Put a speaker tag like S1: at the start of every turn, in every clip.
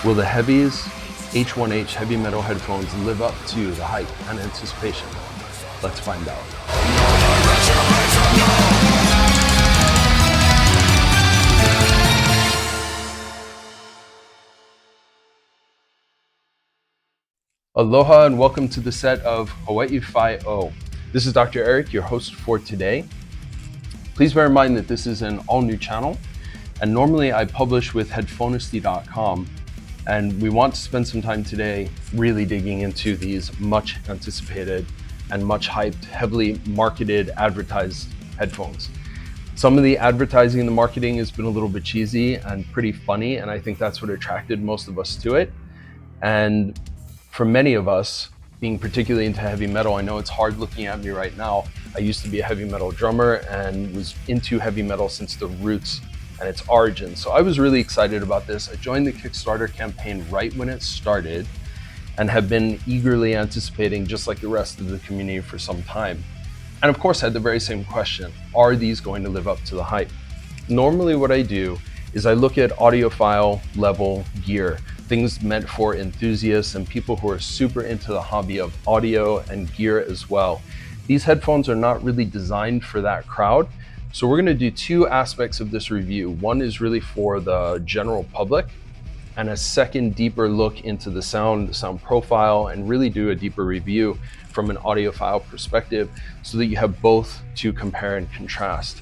S1: Will the HEAVYS H1H heavy metal headphones live up to the hype and anticipation? Let's find out. Aloha and welcome to the set of Hawaii HiFi-0. This is Dr. Eric, your host for today. Please bear in mind that this is an all-new channel, and normally I publish with headphonesty.com, and we want to spend some time today really digging into these much anticipated and much hyped, heavily marketed, advertised headphones. Some of the advertising and the marketing has been a little bit cheesy and pretty funny, and I think that's what attracted most of us to it. And for many of us, being particularly into heavy metal, I know it's hard looking at me right now. I used to be a heavy metal drummer and was into heavy metal since the roots and its origin. So I was really excited about this. I joined the Kickstarter campaign right when it started and have been eagerly anticipating, just like the rest of the community, for some time. And of course, I had the very same question: are these going to live up to the hype? Normally what I do is I look at audiophile level gear, things meant for enthusiasts and people who are super into the hobby of audio and gear as well. These headphones are not really designed for that crowd. So we're gonna do two aspects of this review. One is really for the general public, and a second deeper look into the sound profile, and really do a deeper review from an audiophile perspective so that you have both to compare and contrast.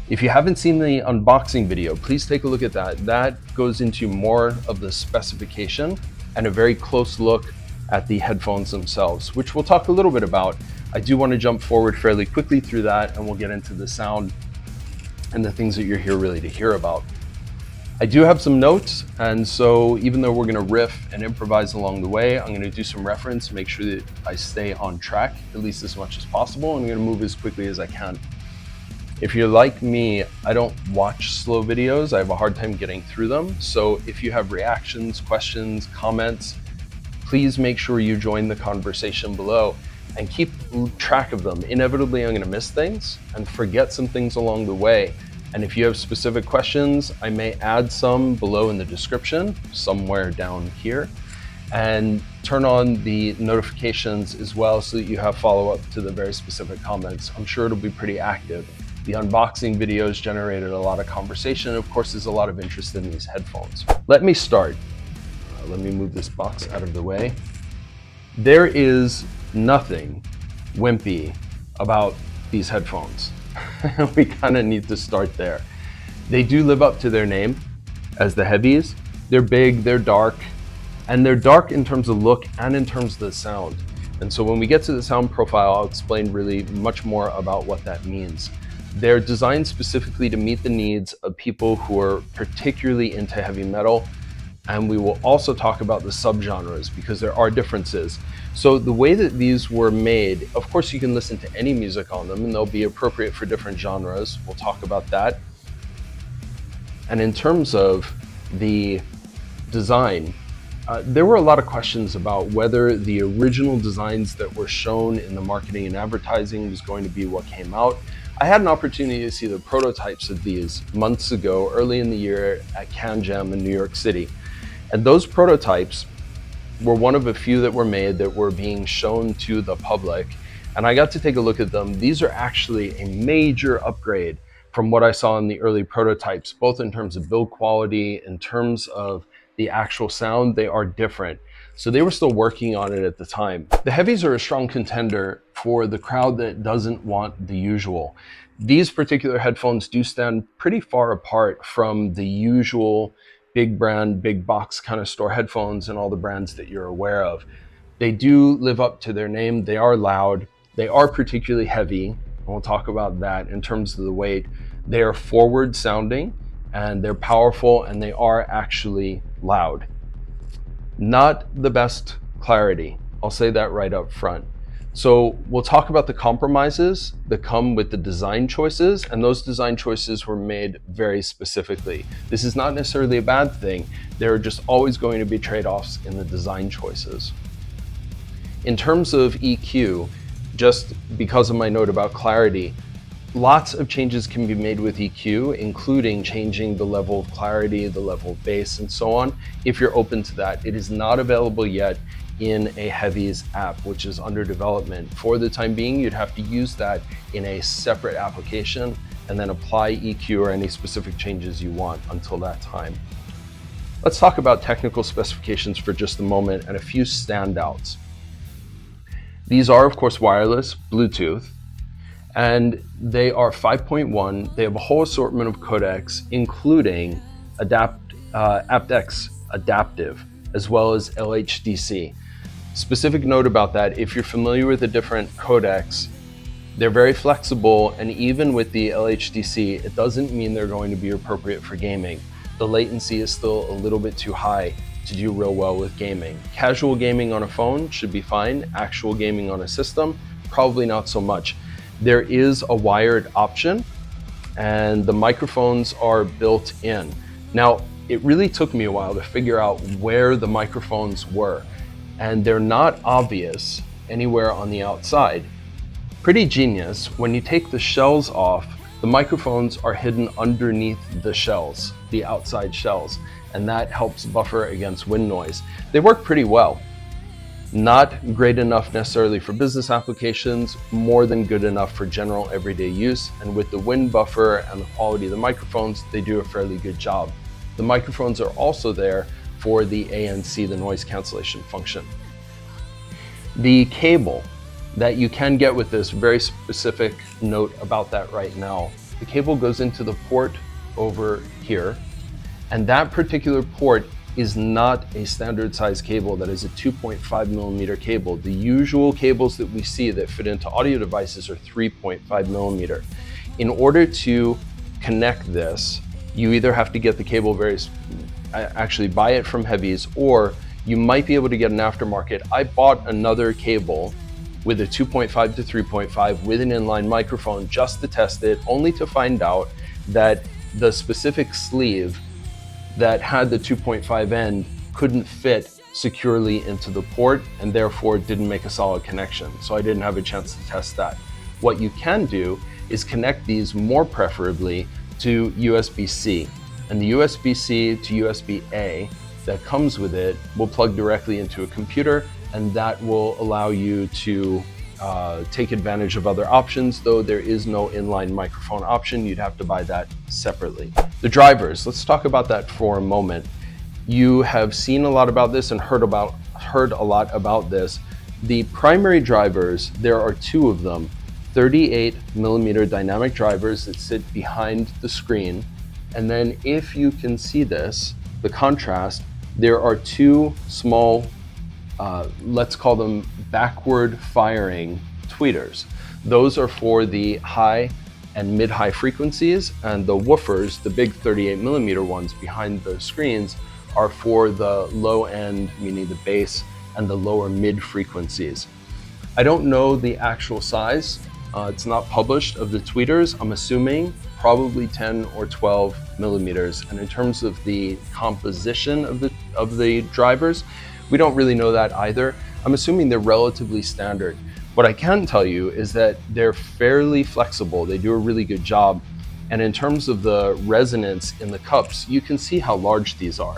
S1: If you haven't seen the unboxing video, please take a look at that. That goes into more of the specification and a very close look at the headphones themselves, which we'll talk a little bit about. I do want to jump forward fairly quickly through that, and we'll get into the sound and the things that you're here really to hear about. I do have some notes, and so even though we're going to riff and improvise along the way, I'm going to do some reference, make sure that I stay on track at least as much as possible, and I'm going to move as quickly as I can. If you're like me, I don't watch slow videos. I have a hard time getting through them. So if you have reactions, questions, comments, please make sure you join the conversation below and keep track of them. Inevitably, I'm going to miss things and forget some things along the way. And if you have specific questions, I may add some below in the description, somewhere down here, and turn on the notifications as well so that you have follow-up to the very specific comments. I'm sure it'll be pretty active. The unboxing videos generated a lot of conversation. Of course, there's a lot of interest in these headphones. Let me start. Let me move this box out of the way. There is nothing wimpy about these headphones. We kind of need to start there. They do live up to their name as the HEAVYS. They're big, they're dark, and they're dark in terms of look and in terms of the sound. And so when we get to the sound profile, I'll explain really much more about what that means. They're designed specifically to meet the needs of people who are particularly into heavy metal. And we will also talk about the subgenres because there are differences. So the way that these were made, of course you can listen to any music on them and they'll be appropriate for different genres. We'll talk about that. And in terms of the design, there were a lot of questions about whether the original designs that were shown in the marketing and advertising was going to be what came out. I had an opportunity to see the prototypes of these months ago, early in the year at Can Jam in New York City. And those prototypes were one of a few that were made that were being shown to the public. And I got to take a look at them. These are actually a major upgrade from what I saw in the early prototypes, both in terms of build quality, in terms of the actual sound. They are different. So they were still working on it at the time. The HEAVYS are a strong contender for the crowd that doesn't want the usual. These particular headphones do stand pretty far apart from the usual big brand, big box kind of store headphones and all the brands that you're aware of. They do live up to their name. They are loud. They are particularly heavy. And we'll talk about that in terms of the weight. They are forward sounding and they're powerful, and they are actually loud. Not the best clarity. I'll say that right up front. So we'll talk about the compromises that come with the design choices, and those design choices were made very specifically. This is not necessarily a bad thing. There are just always going to be trade-offs in the design choices. In terms of EQ, just because of my note about clarity, Lots of changes can be made with EQ, including changing the level of clarity, the level of bass, and so on, if you're open to that. It is not available yet in a HEAVYS app, which is under development. For the time being, you'd have to use that in a separate application and then apply EQ or any specific changes you want until that time. Let's talk about technical specifications for just a moment and a few standouts. These are, of course, wireless, Bluetooth, and they are 5.1. They have a whole assortment of codecs, including aptX adaptive, as well as LHDC. Specific note about that, if you're familiar with the different codecs, they're very flexible, and even with the LHDC, it doesn't mean they're going to be appropriate for gaming. The latency is still a little bit too high to do real well with gaming. Casual gaming on a phone should be fine. Actual gaming on a system, probably not so much. There is a wired option, and the microphones are built in. Now, it really took me a while to figure out where the microphones were, and they're not obvious anywhere on the outside. Pretty genius. When you take the shells off, the microphones are hidden underneath the shells, the outside shells, and that helps buffer against wind noise. They work pretty well. Not great enough necessarily for business applications, more than good enough for general everyday use. And with the wind buffer and the quality of the microphones, they do a fairly good job. The microphones are also there for the ANC, the noise cancellation function. The cable that you can get with this, very specific note about that right now. The cable goes into the port over here, and that particular port is not a standard size cable. That is a 2.5 millimeter cable. The usual cables that we see that fit into audio devices are 3.5 millimeter. In order to connect this, you either have to get the cable actually buy it from HEAVYS, or you might be able to get an aftermarket. I bought another cable with a 2.5 to 3.5 with an inline microphone just to test it, only to find out that the specific sleeve that had the 2.5 end couldn't fit securely into the port, and therefore didn't make a solid connection. So I didn't have a chance to test that. What you can do is connect these more preferably to USB-C, and the USB-C to USB-A that comes with it will plug directly into a computer, and that will allow you to take advantage of other options, though there is no inline microphone option. You'd have to buy that separately. The drivers, let's talk about that for a moment. You have seen a lot about this and heard a lot about this. The primary drivers, there are two of them, 38 millimeter dynamic drivers that sit behind the screen. And then if you can see this, the contrast, there are two small let's call them backward firing tweeters. Those are for the high and mid-high frequencies, and the woofers, the big 38 millimeter ones behind the screens, are for the low end, meaning the bass, and the lower mid frequencies. I don't know the actual size. It's not published of the tweeters. I'm assuming probably 10 or 12 millimeters. And in terms of the composition of the drivers, we don't really know that either. I'm assuming they're relatively standard. What I can tell you is that they're fairly flexible. They do a really good job. And in terms of the resonance in the cups, you can see how large these are.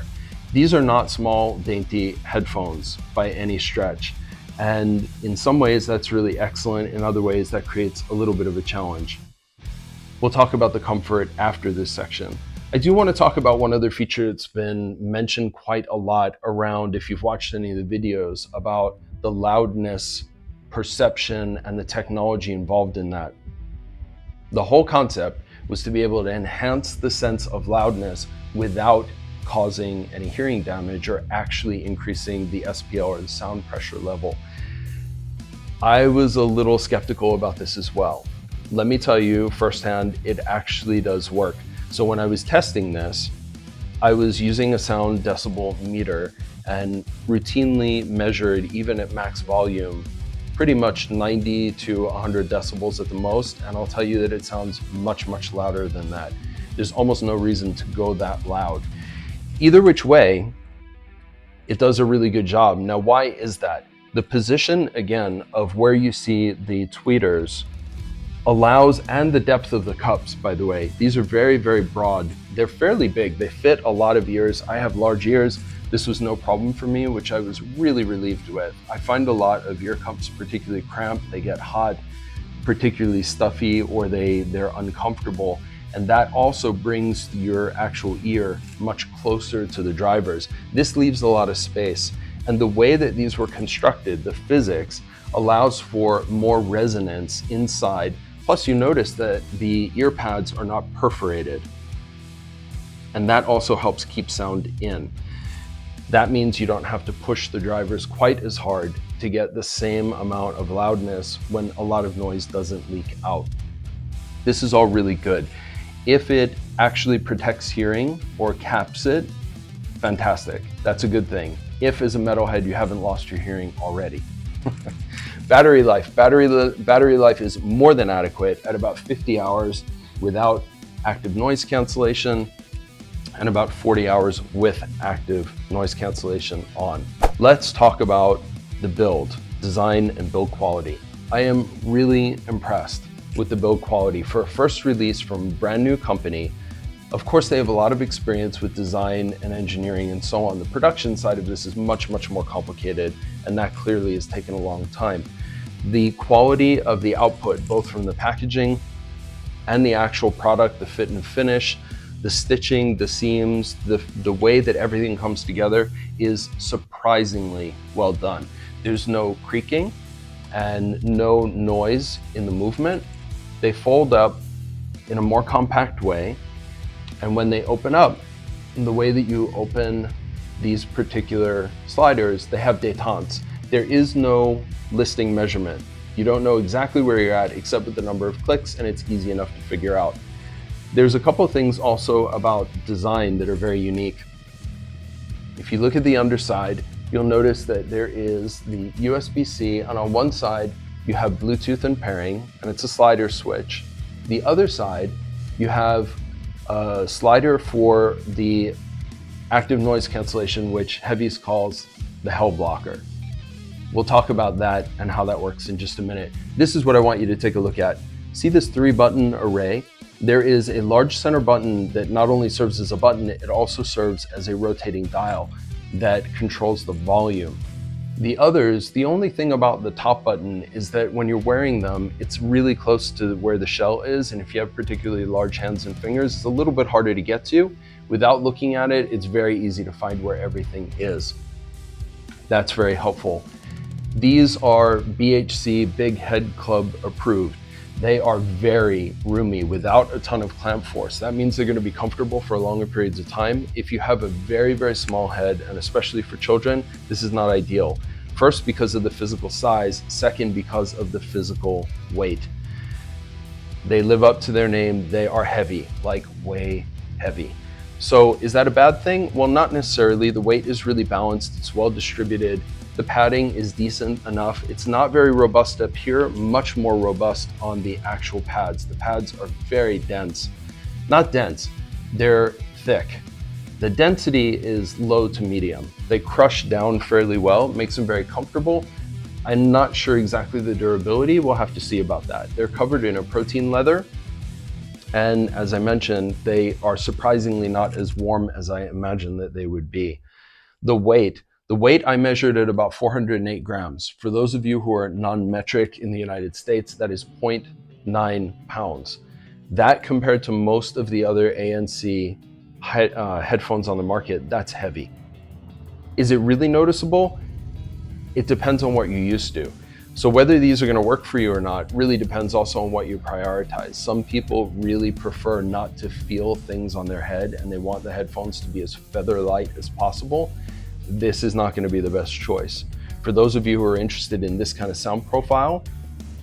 S1: These are not small, dainty headphones by any stretch. And in some ways, that's really excellent. In other ways, that creates a little bit of a challenge. We'll talk about the comfort after this section. I do want to talk about one other feature that's been mentioned quite a lot around, if you've watched any of the videos, about the loudness perception and the technology involved in that. The whole concept was to be able to enhance the sense of loudness without causing any hearing damage or actually increasing the SPL or the sound pressure level. I was a little skeptical about this as well. Let me tell you firsthand, it actually does work. So when I was testing this, I was using a sound decibel meter and routinely measured, even at max volume, pretty much 90 to 100 decibels at the most. And I'll tell you that it sounds much, much louder than that. There's almost no reason to go that loud. Either which way, it does a really good job. Now, why is that? The position, again, of where you see the tweeters allows, and the depth of the cups, by the way. These are very, very broad. They're fairly big. They fit a lot of ears. I have large ears. This was no problem for me, which I was really relieved with. I find a lot of ear cups particularly cramped. They get hot, particularly stuffy, or they're uncomfortable. And that also brings your actual ear much closer to the driver's. This leaves a lot of space. And the way that these were constructed, the physics, allows for more resonance inside. Plus you notice that the ear pads are not perforated. And that also helps keep sound in. That means you don't have to push the drivers quite as hard to get the same amount of loudness when a lot of noise doesn't leak out. This is all really good. If it actually protects hearing or caps it, fantastic. That's a good thing. If as a metalhead you haven't lost your hearing already. Battery life. Battery life is more than adequate at about 50 hours without active noise cancellation and about 40 hours with active noise cancellation on. Let's talk about the build, design and build quality. I am really impressed with the build quality for a first release from a brand new company. Of course, they have a lot of experience with design and engineering and so on. The production side of this is much, much more complicated, and that clearly has taken a long time. The quality of the output, both from the packaging and the actual product, the fit and finish, the stitching, the seams, the way that everything comes together is surprisingly well done. There's no creaking and no noise in the movement. They fold up in a more compact way. And when they open up, in the way that you open these particular sliders, they have détentes. There is no listing measurement. You don't know exactly where you're at except with the number of clicks, and it's easy enough to figure out. There's a couple of things also about design that are very unique. If you look at the underside, you'll notice that there is the USB-C, and on one side you have Bluetooth and pairing, and it's a slider switch. The other side, you have a slider for the active noise cancellation, which HEAVYS calls the hell blocker. We'll talk about that and how that works in just a minute. This is what I want you to take a look at. See this 3-button array? There is a large center button that not only serves as a button, it also serves as a rotating dial that controls the volume. The others, the only thing about the top button is that when you're wearing them, it's really close to where the shell is, and if you have particularly large hands and fingers, it's a little bit harder to get to. Without looking at it, it's very easy to find where everything is. That's very helpful. These are BHC Big Head Club approved. They are very roomy without a ton of clamp force. That means they're going to be comfortable for longer periods of time. If you have a very, very small head, and especially for children, this is not ideal. First, because of the physical size. Second, because of the physical weight. They live up to their name. They are heavy, like way heavy. So is that a bad thing? Well, not necessarily. The weight is really balanced. It's well distributed. The padding is decent enough. It's not very robust up here, much more robust on the actual pads. The pads are very dense. Not dense, they're thick. The density is low to medium. They crush down fairly well, makes them very comfortable. I'm not sure exactly the durability. We'll have to see about that. They're covered in a protein leather. And as I mentioned, they are surprisingly not as warm as I imagined that they would be. The weight I measured at about 408 grams. For those of you who are non-metric in the United States, that is 0.9 pounds. That compared to most of the other ANC headphones on the market, that's heavy. Is it really noticeable? It depends on what you're used to. So whether these are going to work for you or not really depends also on what you prioritize. Some people really prefer not to feel things on their head, and they want the headphones to be as feather light as possible. This is not going to be the best choice. For those of you who are interested in this kind of sound profile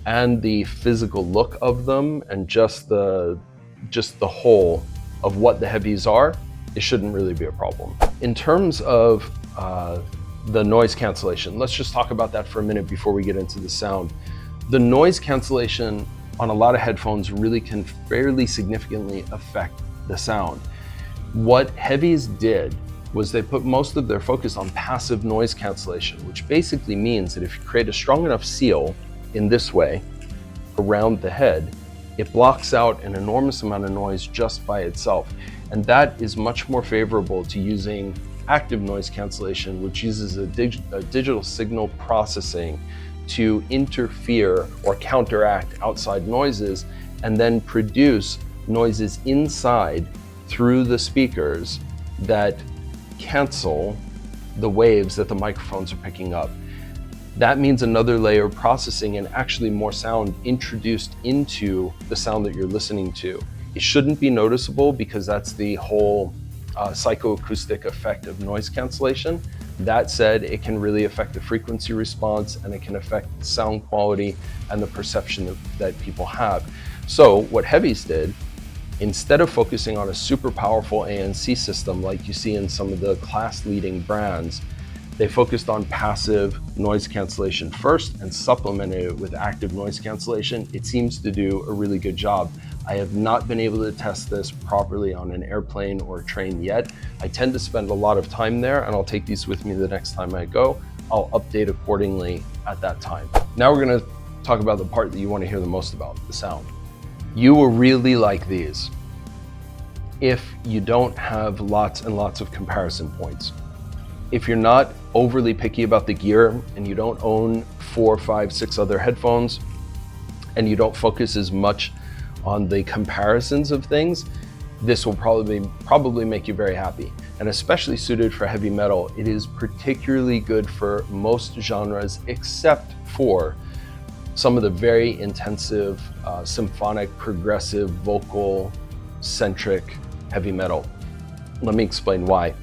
S1: and the physical look of them and just the whole of what the HEAVYS are, it shouldn't really be a problem. In terms of the noise cancellation, let's just talk about that for a minute before we get into the sound. The noise cancellation on a lot of headphones really can fairly significantly affect the sound. What HEAVYS did was they put most of their focus on passive noise cancellation, which basically means that if you create a strong enough seal in this way around the head, it blocks out an enormous amount of noise just by itself. And that is much more favorable to using active noise cancellation, which uses a digital signal processing to interfere or counteract outside noises and then produce noises inside through the speakers that cancel the waves that the microphones are picking up. That means another layer of processing and actually more sound introduced into the sound that you're listening to. It shouldn't be noticeable because that's the whole psychoacoustic effect of noise cancellation. That said, it can really affect the frequency response and it can affect the sound quality and the perception that people have. So what HEAVYS did, instead of focusing on a super powerful ANC system like you see in some of the class-leading brands, they focused on passive noise cancellation first and supplemented it with active noise cancellation. It seems to do a really good job. I have not been able to test this properly on an airplane or a train yet. I tend to spend a lot of time there, and I'll take these with me the next time I go. I'll update accordingly at that time. Now we're gonna talk about the part that you want to hear the most about, the sound. You will really like these if you don't have lots and lots of comparison points. If you're not overly picky about the gear and you don't own 4, 5, 6 other headphones and you don't focus as much on the comparisons of things, this will probably make you very happy. And especially suited for heavy metal, it is particularly good for most genres except for some of the very intensive, symphonic, progressive, vocal-centric heavy metal. Let me explain why.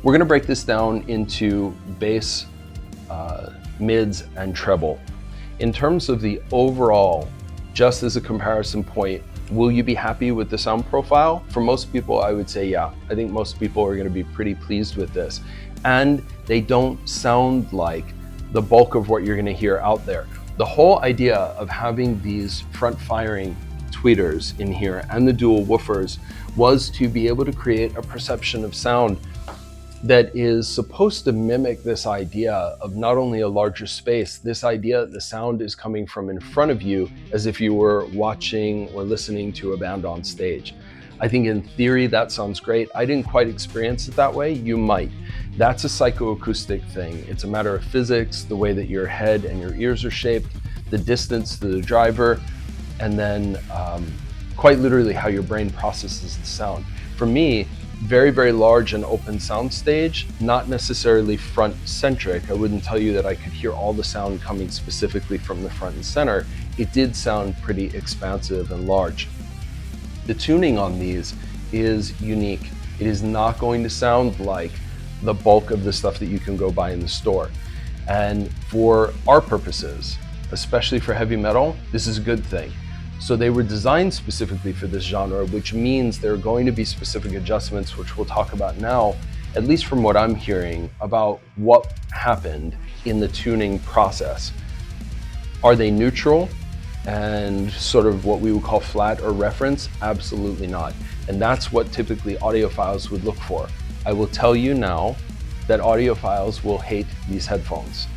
S1: We're gonna break this down into bass, mids, and treble. In terms of the overall, just as a comparison point, will you be happy with the sound profile? For most people, I would say yeah. I think most people are gonna be pretty pleased with this. And they don't sound like the bulk of what you're gonna hear out there. The whole idea of having these front-firing tweeters in here and the dual woofers was to be able to create a perception of sound that is supposed to mimic this idea of not only a larger space, this idea that the sound is coming from in front of you as if you were watching or listening to a band on stage. I think in theory that sounds great. I didn't quite experience it that way. You might. That's a psychoacoustic thing. It's a matter of physics, the way that your head and your ears are shaped, the distance to the driver, and then quite literally how your brain processes the sound. For me, very, very large and open sound stage, not necessarily front centric. I wouldn't tell you that I could hear all the sound coming specifically from the front and center. It did sound pretty expansive and large. The tuning on these is unique. It is not going to sound like the bulk of the stuff that you can go buy in the store. And for our purposes, especially for heavy metal, this is a good thing. So they were designed specifically for this genre, which means there are going to be specific adjustments, which we'll talk about now, at least from what I'm hearing about what happened in the tuning process. Are they neutral and sort of what we would call flat or reference? Absolutely not. And that's what typically audiophiles would look for. I will tell you now that audiophiles will hate these headphones.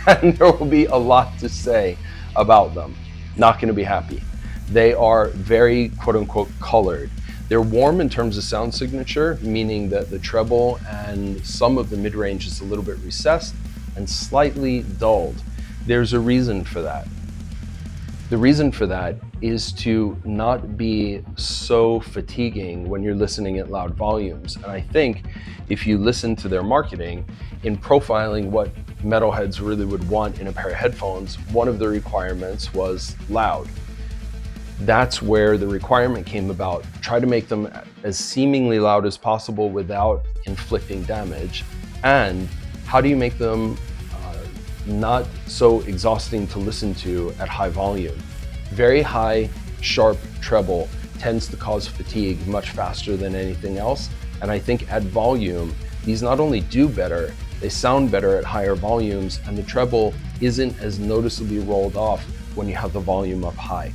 S1: And there will be a lot to say about them. Not going to be happy. They are very quote unquote colored. They're warm in terms of sound signature, meaning that the treble and some of the mid-range is a little bit recessed and slightly dulled. There's a reason for that. The reason for that is to not be so fatiguing when you're listening at loud volumes. And I think if you listen to their marketing in profiling what metalheads really would want in a pair of headphones, one of the requirements was loud. That's where the requirement came about. Try to make them as seemingly loud as possible without inflicting damage. And how do you make them not so exhausting to listen to at high volume? Very high, sharp treble tends to cause fatigue much faster than anything else. And I think at volume, these not only do better, they sound better at higher volumes, and the treble isn't as noticeably rolled off when you have the volume up high.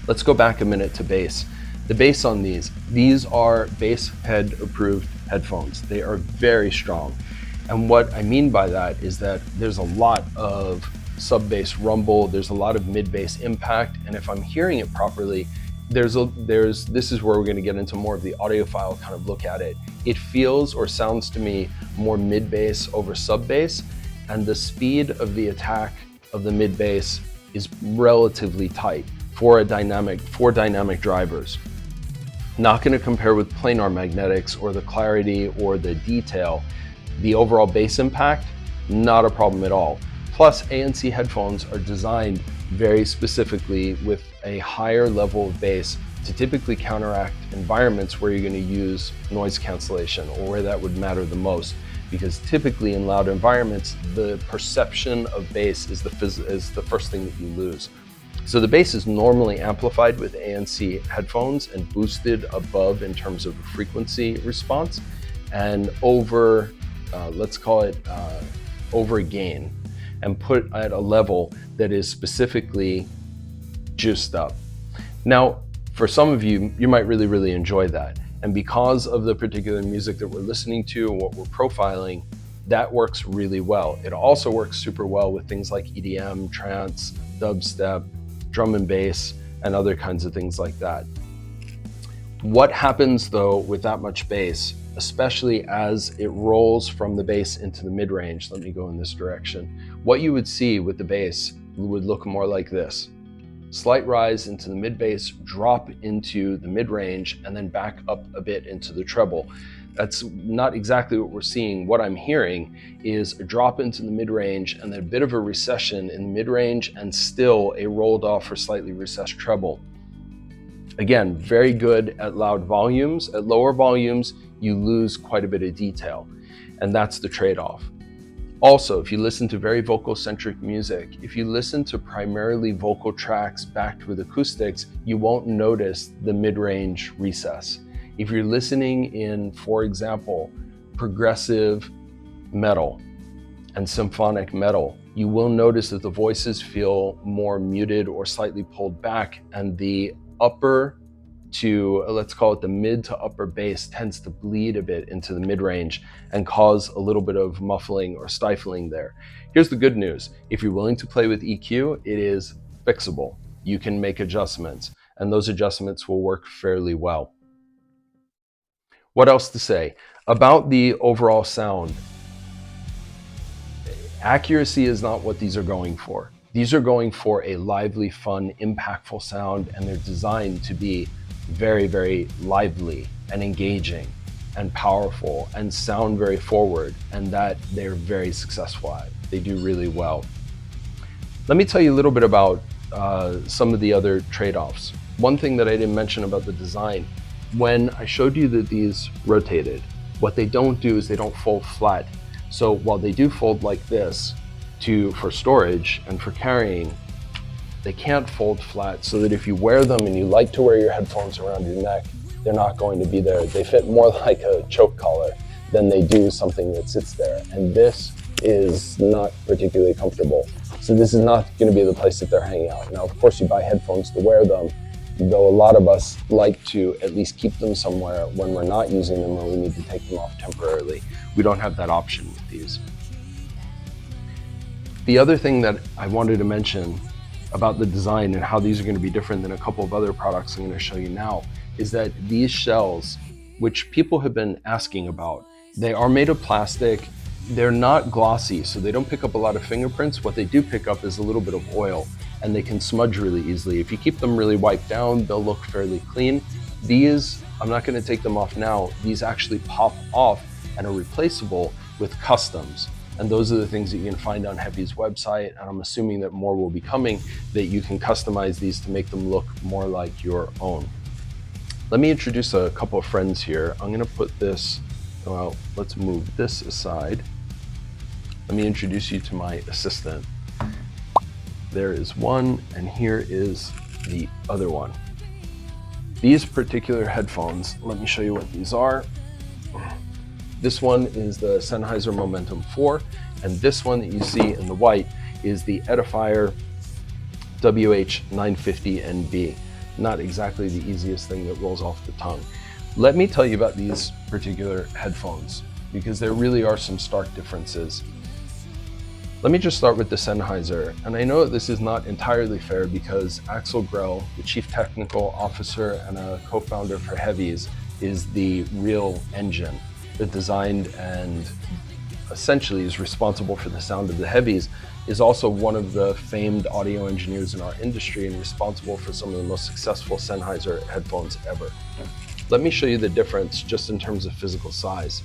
S1: Let's go back a minute to bass. The bass on these are bass head approved headphones. They are very strong. And what I mean by that is that there's a lot of sub bass rumble, there's a lot of mid bass impact, and if I'm hearing it properly, this is where we're going to get into more of the audiophile kind of look at it. It feels or sounds to me more mid bass over sub bass, and the speed of the attack of the mid bass is relatively tight for dynamic drivers. Not going to compare with planar magnetics or the clarity or the detail. The overall bass impact, not a problem at all. Plus, ANC headphones are designed very specifically with a higher level of bass to typically counteract environments where you're going to use noise cancellation or where that would matter the most. Because typically in loud environments, the perception of bass is the first thing that you lose. So the bass is normally amplified with ANC headphones and boosted above in terms of frequency response and over, let's call it over gain, and put at a level that is specifically juiced up. Now, for some of you, you might really, really enjoy that. And because of the particular music that we're listening to and what we're profiling, that works really well. It also works super well with things like EDM, trance, dubstep, drum and bass, and other kinds of things like that. What happens though with that much bass, especially as it rolls from the bass into the mid-range? Let me go in this direction. What you would see with the bass would look more like this. Slight rise into the mid bass, drop into the mid-range, and then back up a bit into the treble. That's not exactly what we're seeing. What I'm hearing is a drop into the mid-range and then a bit of a recession in the mid-range and still a rolled off or slightly recessed treble. Again, very good at loud volumes. At lower volumes, you lose quite a bit of detail, and that's the trade-off. Also, if you listen to very vocal-centric music, if you listen to primarily vocal tracks backed with acoustics, you won't notice the mid-range recess. If you're listening in, for example, progressive metal and symphonic metal, you will notice that the voices feel more muted or slightly pulled back, and the upper to, let's call it the mid to upper bass, tends to bleed a bit into the mid-range and cause a little bit of muffling or stifling there. Here's the good news. If you're willing to play with EQ, it is fixable. You can make adjustments, and those adjustments will work fairly well. What else to say? About the overall sound, accuracy is not what these are going for. These are going for a lively, fun, impactful sound, and they're designed to be very, very lively and engaging and powerful and sound very forward, and that they're very successful at. They do really well. Let me tell you a little bit about some of the other trade-offs. One thing that I didn't mention about the design, when I showed you that these rotated, what they don't do is they don't fold flat. So while they do fold like this for storage and for carrying, they can't fold flat, so that if you wear them and you like to wear your headphones around your neck, they're not going to be there. They fit more like a choke collar than they do something that sits there. And this is not particularly comfortable. So this is not going to be the place that they're hanging out. Now, of course, you buy headphones to wear them, though a lot of us like to at least keep them somewhere when we're not using them or we need to take them off temporarily. We don't have that option with these. The other thing that I wanted to mention about the design and how these are going to be different than a couple of other products I'm going to show you now is that these shells, which people have been asking about, they are made of plastic. They're not glossy, so they don't pick up a lot of fingerprints. What they do pick up is a little bit of oil, and they can smudge really easily. If you keep them really wiped down, they'll look fairly clean. These, I'm not going to take them off now. These actually pop off and are replaceable with customs. And those are the things that you can find on HEAVYS' website, and I'm assuming that more will be coming, that you can customize these to make them look more like your own. Let me introduce a couple of friends here. I'm gonna put this, well, let's move this aside. Let me introduce you to my assistant. There is one, and here is the other one. These particular headphones, let me show you what these are. This one is the Sennheiser Momentum 4, and this one that you see in the white is the Edifier WH950NB. Not exactly the easiest thing that rolls off the tongue. Let me tell you about these particular headphones, because there really are some stark differences. Let me just start with the Sennheiser, and I know that this is not entirely fair because Axel Grell, the Chief Technical Officer and a co-founder for HEAVYS, is the real engine that designed and essentially is responsible for the sound of the HEAVYS, is also one of the famed audio engineers in our industry and responsible for some of the most successful Sennheiser headphones ever. Let me show you the difference just in terms of physical size.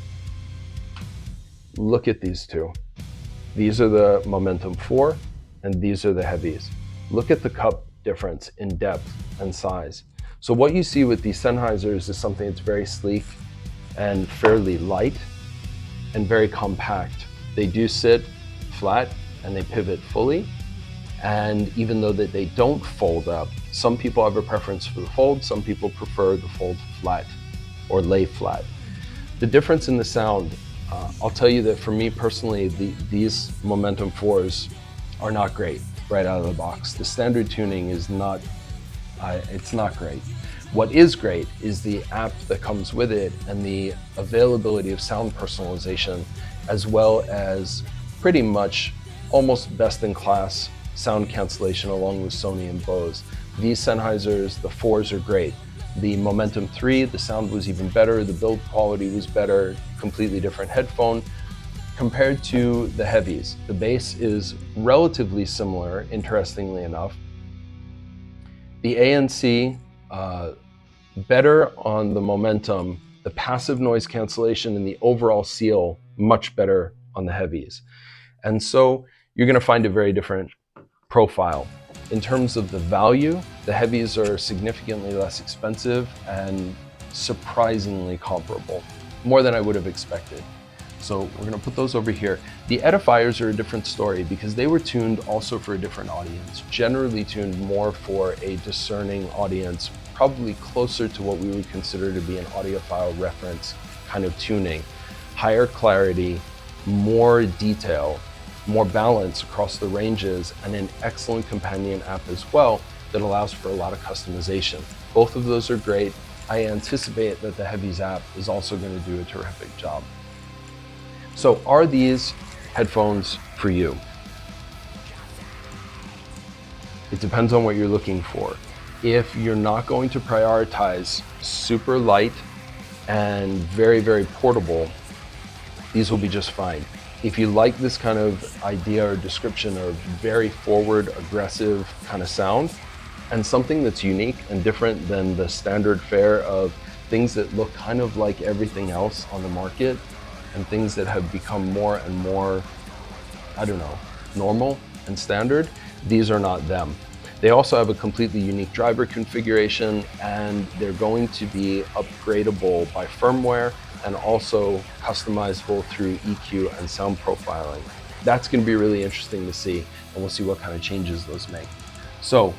S1: Look at these two. These are the Momentum 4 and these are the HEAVYS. Look at the cup difference in depth and size. So what you see with these Sennheisers is something that's very sleek and fairly light and very compact. They do sit flat and they pivot fully. And even though that they don't fold up, some people have a preference for the fold, some people prefer the fold flat or lay flat. The difference in the sound, I'll tell you that for me personally, these Momentum 4s are not great right out of the box. The standard tuning is not, it's not great. What is great is the app that comes with it and the availability of sound personalization, as well as pretty much almost best in class sound cancellation along with Sony and Bose. These Sennheisers, the 4s are great. The Momentum 3, the sound was even better, the build quality was better, completely different headphone. Compared to the HEAVYS, the bass is relatively similar, interestingly enough. The ANC, better on the Momentum, the passive noise cancellation and the overall seal, much better on the HEAVYS. And so you're gonna find a very different profile. In terms of the value, the HEAVYS are significantly less expensive and surprisingly comparable, more than I would have expected. So we're gonna put those over here. The edifiers are a different story because they were tuned also for a different audience, generally tuned more for a discerning audience, probably closer to what we would consider to be an audiophile reference kind of tuning. Higher clarity, more detail, more balance across the ranges, and an excellent companion app as well that allows for a lot of customization. Both of those are great. I anticipate that the HEAVYS app is also going to do a terrific job. So are these headphones for you? It depends on what you're looking for. If you're not going to prioritize super light and very, very portable, these will be just fine. If you like this kind of idea or description of very forward, aggressive kind of sound, and something that's unique and different than the standard fare of things that look kind of like everything else on the market, and things that have become more and more, I don't know, normal and standard, these are not them. They also have a completely unique driver configuration, and they're going to be upgradable by firmware and also customizable through EQ and sound profiling. That's going to be really interesting to see, and we'll see what kind of changes those make. So,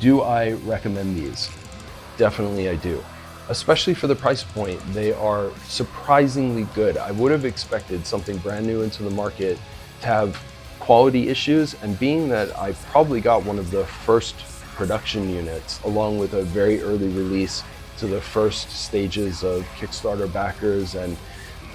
S1: do I recommend these? Definitely I do. Especially for the price point, they are surprisingly good. I would have expected something brand new into the market to have quality issues, and being that I probably got one of the first production units along with a very early release to the first stages of Kickstarter backers, and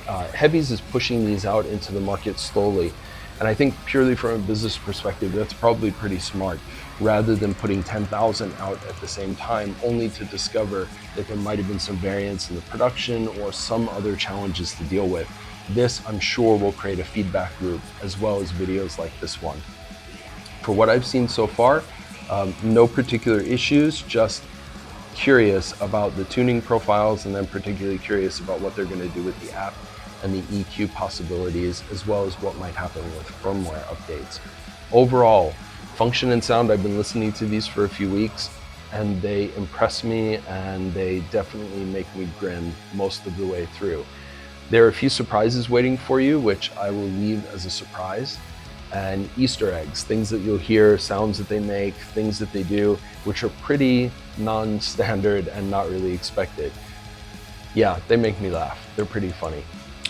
S1: HEAVYS is pushing these out into the market slowly. And I think purely from a business perspective, that's probably pretty smart, rather than putting 10,000 out at the same time, only to discover that there might have been some variance in the production or some other challenges to deal with. This, I'm sure, will create a feedback loop as well as videos like this one. For what I've seen so far, no particular issues, just curious about the tuning profiles, and then particularly curious about what they're going to do with the app and the EQ possibilities, as well as what might happen with firmware updates. Overall, function and sound, I've been listening to these for a few weeks, and they impress me, and they definitely make me grin most of the way through. There are a few surprises waiting for you, which I will leave as a surprise, and Easter eggs, things that you'll hear, sounds that they make, things that they do, which are pretty non-standard and not really expected. Yeah, they make me laugh. They're pretty funny.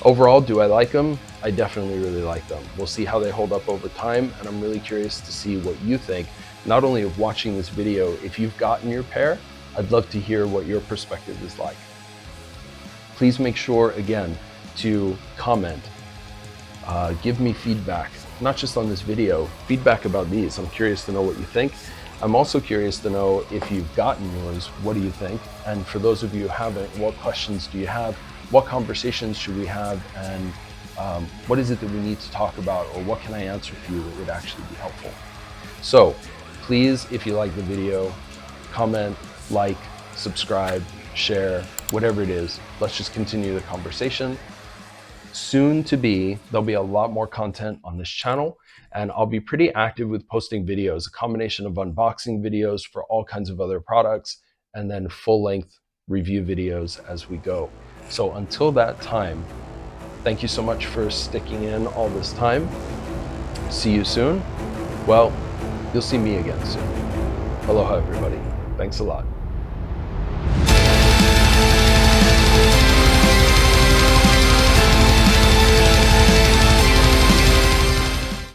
S1: Overall, do I like them? I definitely really like them. We'll see how they hold up over time, and I'm really curious to see what you think, not only of watching this video. If you've gotten your pair, I'd love to hear what your perspective is like. Please make sure, again, to comment, give me feedback, not just on this video, feedback about these. I'm curious to know what you think. I'm also curious to know if you've gotten yours, what do you think? And for those of you who haven't, what questions do you have? What conversations should we have? And what is it that we need to talk about, or what can I answer for you that would actually be helpful? So please, if you like the video, comment, like, subscribe, share, whatever it is. Let's just continue the conversation. Soon to be, there'll be a lot more content on this channel, and I'll be pretty active with posting videos, a combination of unboxing videos for all kinds of other products, and then full-length review videos as we go. So until that time, thank you so much for sticking in all this time. See you soon. Well, you'll see me again soon. Aloha, everybody. Thanks a lot.